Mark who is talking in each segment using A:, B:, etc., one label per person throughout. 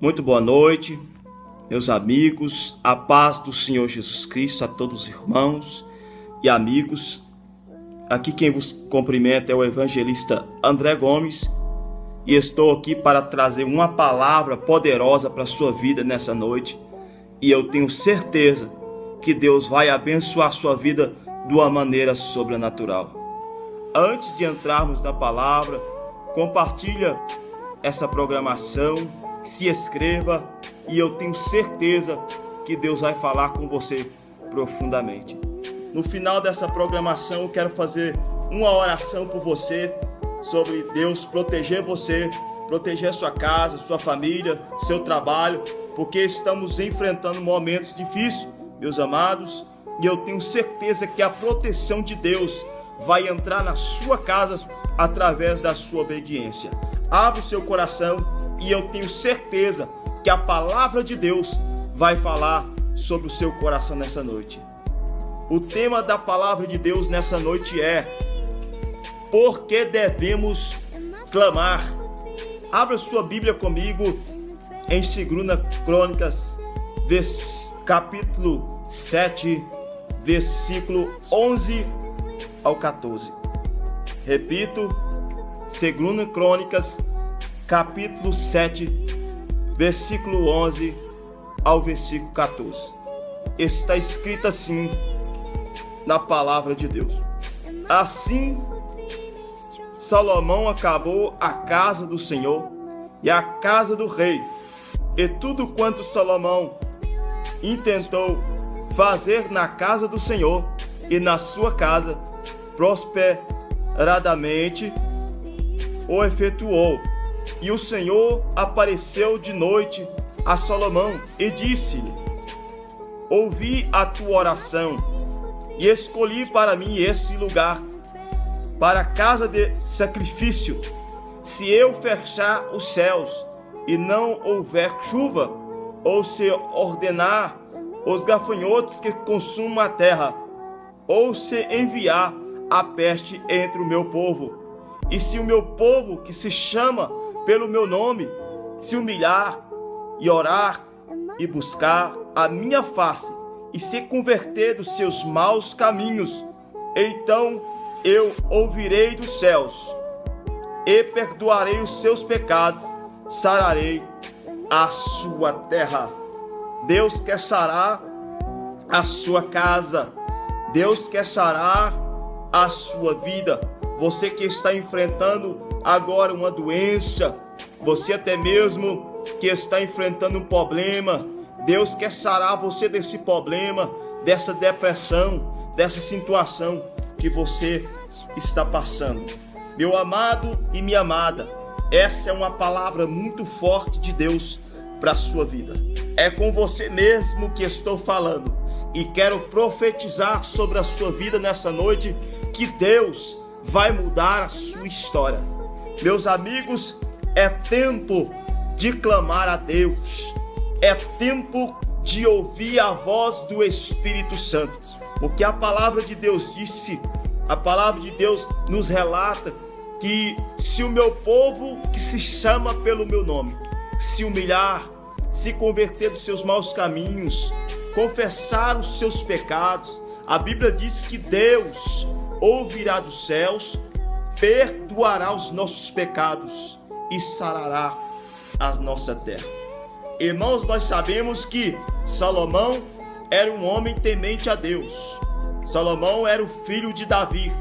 A: Muito boa noite, meus amigos, a paz do Senhor Jesus Cristo a todos os irmãos e amigos. Aqui quem vos cumprimenta é o evangelista André Gomes e estou aqui para trazer uma palavra poderosa para a sua vida nessa noite, e eu tenho certeza que Deus vai abençoar a sua vida de uma maneira sobrenatural. Antes de entrarmos na palavra, compartilha essa programação, se inscreva e eu tenho certeza que Deus vai falar com você profundamente. No final dessa programação eu quero fazer uma oração por você, sobre Deus proteger você, proteger sua casa, sua família, seu trabalho, porque estamos enfrentando momentos difíceis, meus amados, e eu tenho certeza que a proteção de Deus vai entrar na sua casa através da sua obediência. Abra o seu coração e eu tenho certeza que a palavra de Deus vai falar sobre o seu coração nessa noite. O tema da palavra de Deus nessa noite é: por que devemos clamar? Abra sua Bíblia comigo em 2 Crônicas, capítulo 7, versículo 11 ao 14. Repito, 2 Crônicas, capítulo 7, versículo 11 ao versículo 14. Está escrito assim na palavra de Deus: assim Salomão acabou a casa do Senhor e a casa do rei, e tudo quanto Salomão intentou fazer na casa do Senhor e na sua casa, prosperadamente o efetuou. E o Senhor apareceu de noite a Salomão e disse-lhe: ouvi a tua oração e escolhi para mim este lugar para a casa de sacrifício. Se eu fechar os céus e não houver chuva, ou se ordenar os gafanhotos que consumam a terra, ou se enviar a peste entre o meu povo, e se o meu povo, que se chama pelo meu nome, se humilhar e orar e buscar a minha face e se converter dos seus maus caminhos, então eu ouvirei dos céus e perdoarei os seus pecados, sararei a sua terra. Deus quer sarar a sua casa, Deus quer sarar a sua vida. Você que está enfrentando agora uma doença, você até mesmo que está enfrentando um problema, Deus quer sarar você desse problema, dessa depressão, dessa situação que você está passando. Meu amado e minha amada, essa é uma palavra muito forte de Deus para a sua vida. É com você mesmo que estou falando e quero profetizar sobre a sua vida nessa noite que Deus vai mudar a sua história. Meus amigos, é tempo de clamar a Deus, é tempo de ouvir a voz do Espírito Santo, porque a palavra de Deus disse, a palavra de Deus nos relata que se o meu povo, que se chama pelo meu nome, se humilhar, se converter dos seus maus caminhos, confessar os seus pecados, a Bíblia diz que Deus ouvirá dos céus, perdoará os nossos pecados e sarará a nossa terra. Irmãos, nós sabemos que Salomão era um homem temente a Deus. Salomão era o filho de Davi,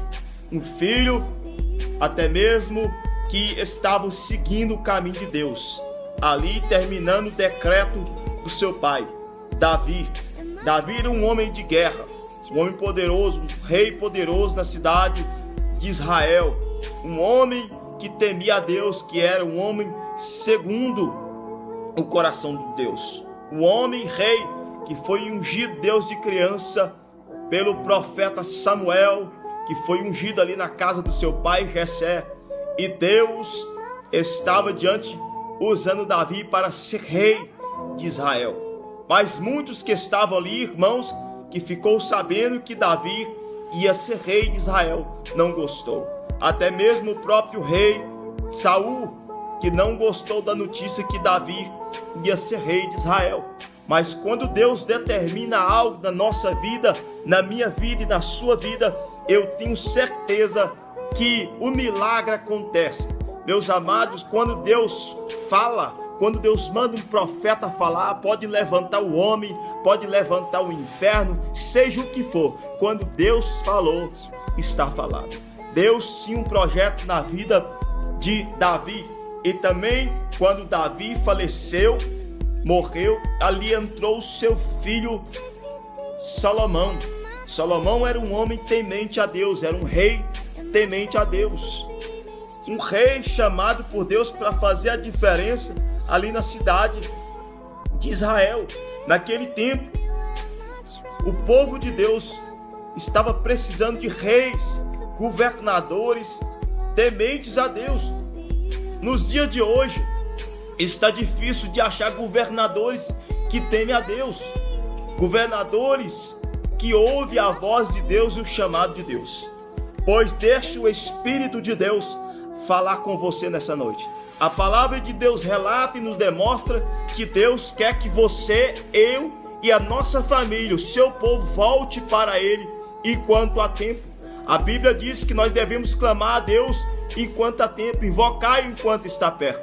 A: um filho até mesmo que estava seguindo o caminho de Deus, ali terminando o decreto do seu pai, Davi. Davi era um homem de guerra, um homem poderoso, um rei poderoso na cidade de Israel, um homem que temia a Deus, que era um homem segundo o coração de Deus, um homem rei que foi ungido Deus de criança pelo profeta Samuel, que foi ungido ali na casa do seu pai Jessé, e Deus estava diante usando Davi para ser rei de Israel. Mas muitos que estavam ali, irmãos, que ficou sabendo que Davi ia ser rei de Israel, não gostou. Até mesmo o próprio rei Saul, que não gostou da notícia que Davi ia ser rei de Israel. Mas quando Deus determina algo na nossa vida, na minha vida e na sua vida, eu tenho certeza que o milagre acontece. Meus amados, quando Deus fala, quando Deus manda um profeta falar, pode levantar o homem, pode levantar o inferno, seja o que for. Quando Deus falou, está falado. Deus tinha um projeto na vida de Davi. E também quando Davi faleceu, morreu, ali entrou o seu filho Salomão. Salomão era um homem temente a Deus, era um rei temente a Deus. Um rei chamado por Deus para fazer a diferença ali na cidade de Israel. Naquele tempo, o povo de Deus estava precisando de reis, governadores, tementes a Deus. Nos dias de hoje, está difícil de achar governadores que temem a Deus. Governadores que ouvem a voz de Deus e o chamado de Deus. Pois deixe o Espírito de Deus falar com você nessa noite. A palavra de Deus relata e nos demonstra que Deus quer que você, eu e a nossa família, o seu povo, volte para Ele enquanto há tempo. A Bíblia diz que nós devemos clamar a Deus enquanto há tempo, invocar enquanto está perto.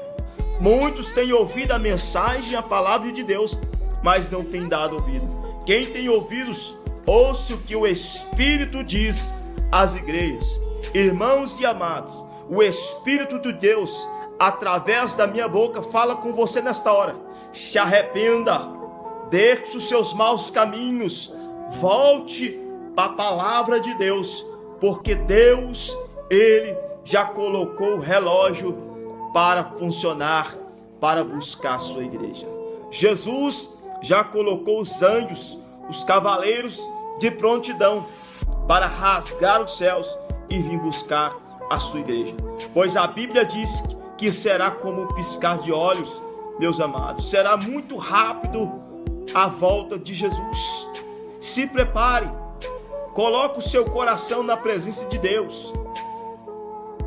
A: Muitos têm ouvido a mensagem, a palavra de Deus, mas não têm dado ouvido. Quem tem ouvidos, ouça o que o Espírito diz às igrejas. Irmãos e amados, o Espírito de Deus, através da minha boca, fala com você nesta hora. Se arrependa, deixe os seus maus caminhos, volte para a palavra de Deus, porque Deus, Ele já colocou o relógio para funcionar, para buscar a sua igreja. Jesus já colocou os anjos, os cavaleiros de prontidão para rasgar os céus e vir buscar a sua igreja. Pois a Bíblia diz que será como o piscar de olhos, meus amados. Será muito rápido a volta de Jesus. Se prepare, coloque o seu coração na presença de Deus.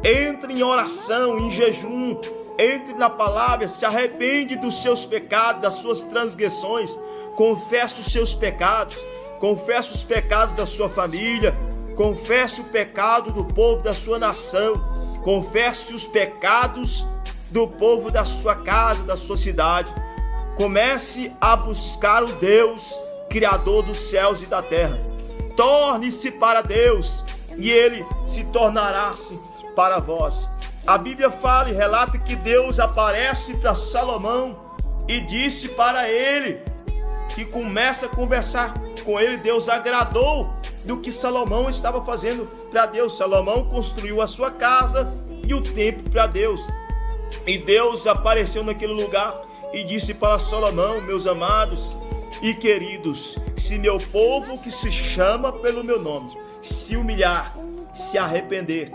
A: Entre em oração, em jejum, entre na palavra, se arrepende dos seus pecados, das suas transgressões, confesse os seus pecados, confesse os pecados da sua família, confesse o pecado do povo da sua nação, confesse os pecados do povo da sua casa, da sua cidade. Comece a buscar o Deus, Criador dos céus e da terra. Torne-se para Deus e Ele se tornará para vós. A Bíblia fala e relata que Deus aparece para Salomão e disse para ele, que começa a conversar com ele. Deus agradou do que Salomão estava fazendo para Deus. Salomão construiu a sua casa e o templo para Deus. E Deus apareceu naquele lugar e disse para Salomão: meus amados e queridos, se meu povo que se chama pelo meu nome se humilhar, se arrepender,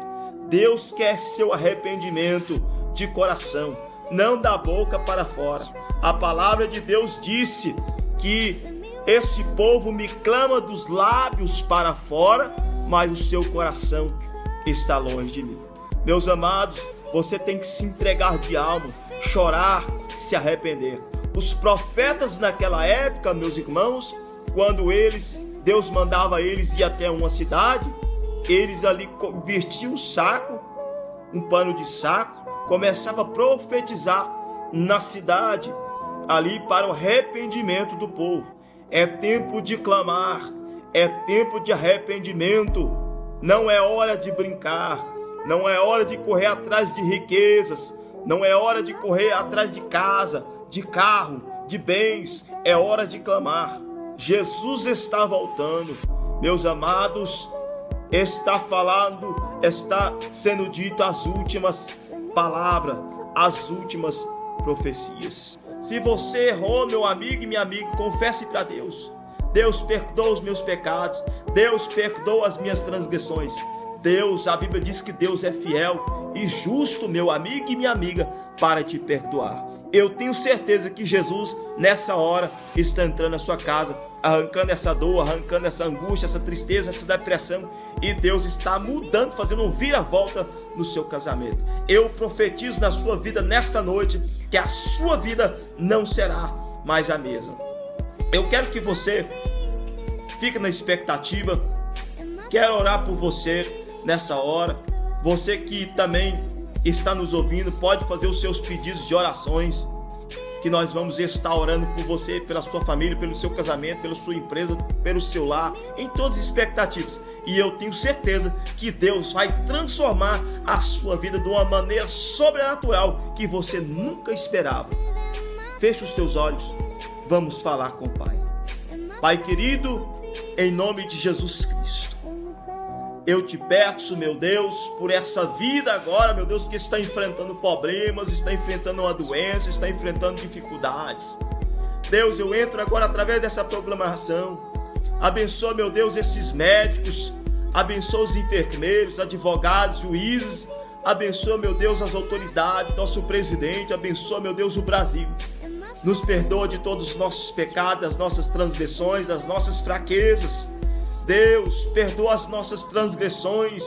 A: Deus quer seu arrependimento de coração, não da boca para fora. A palavra de Deus disse que esse povo me clama dos lábios para fora, mas o seu coração está longe de mim. Meus amados, você tem que se entregar de alma, chorar, se arrepender. Os profetas naquela época, meus irmãos, quando Deus mandava eles ir até uma cidade, eles ali vestiam um saco, um pano de saco, começavam a profetizar na cidade, ali para o arrependimento do povo. É tempo de clamar, é tempo de arrependimento, não é hora de brincar, não é hora de correr atrás de riquezas, não é hora de correr atrás de casa, de carro, de bens, é hora de clamar. Jesus está voltando, meus amados. Está sendo dito as últimas palavras, as últimas profecias. Se você errou, meu amigo e minha amiga, confesse para Deus. Deus perdoa os meus pecados, Deus perdoa as minhas transgressões. A Bíblia diz que Deus é fiel e justo, meu amigo e minha amiga, para te perdoar. Eu tenho certeza que Jesus, nessa hora, está entrando na sua casa arrancando essa dor, arrancando essa angústia, essa tristeza, essa depressão, e Deus está mudando, fazendo um vira-volta no seu casamento. Eu profetizo na sua vida nesta noite que a sua vida não será mais a mesma. Eu quero que você fique na expectativa. Quero orar por você nessa hora. Você que também está nos ouvindo, pode fazer os seus pedidos de orações, que nós vamos estar orando por você, pela sua família, pelo seu casamento, pela sua empresa, pelo seu lar, em todas as expectativas. E eu tenho certeza que Deus vai transformar a sua vida de uma maneira sobrenatural que você nunca esperava. Feche os teus olhos, vamos falar com o Pai. Pai querido, em nome de Jesus Cristo, eu te peço, meu Deus, por essa vida agora, meu Deus, que está enfrentando problemas, está enfrentando uma doença, está enfrentando dificuldades. Deus, eu entro agora através dessa programação. Abençoa, meu Deus, esses médicos, abençoa os enfermeiros, advogados, juízes, abençoa, meu Deus, as autoridades, nosso presidente, abençoa, meu Deus, o Brasil. Nos perdoa de todos os nossos pecados, das nossas transgressões, das nossas fraquezas. Deus, perdoa as nossas transgressões,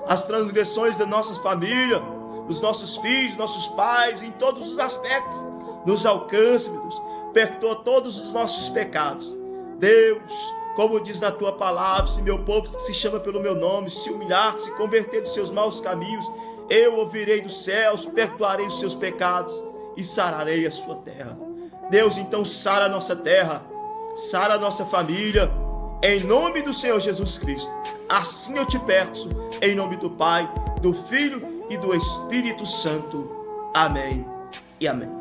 A: as transgressões da nossa família, dos nossos filhos, nossos pais, em todos os aspectos. Nos alcance, meu Deus, perdoa todos os nossos pecados. Deus, como diz na tua palavra, se meu povo que se chama pelo meu nome, se humilhar, se converter dos seus maus caminhos, eu ouvirei dos céus, perdoarei os seus pecados e sararei a sua terra. Deus, então sara a nossa terra, sara a nossa família, em nome do Senhor Jesus Cristo. Assim eu te peço, em nome do Pai, do Filho e do Espírito Santo. Amém e amém.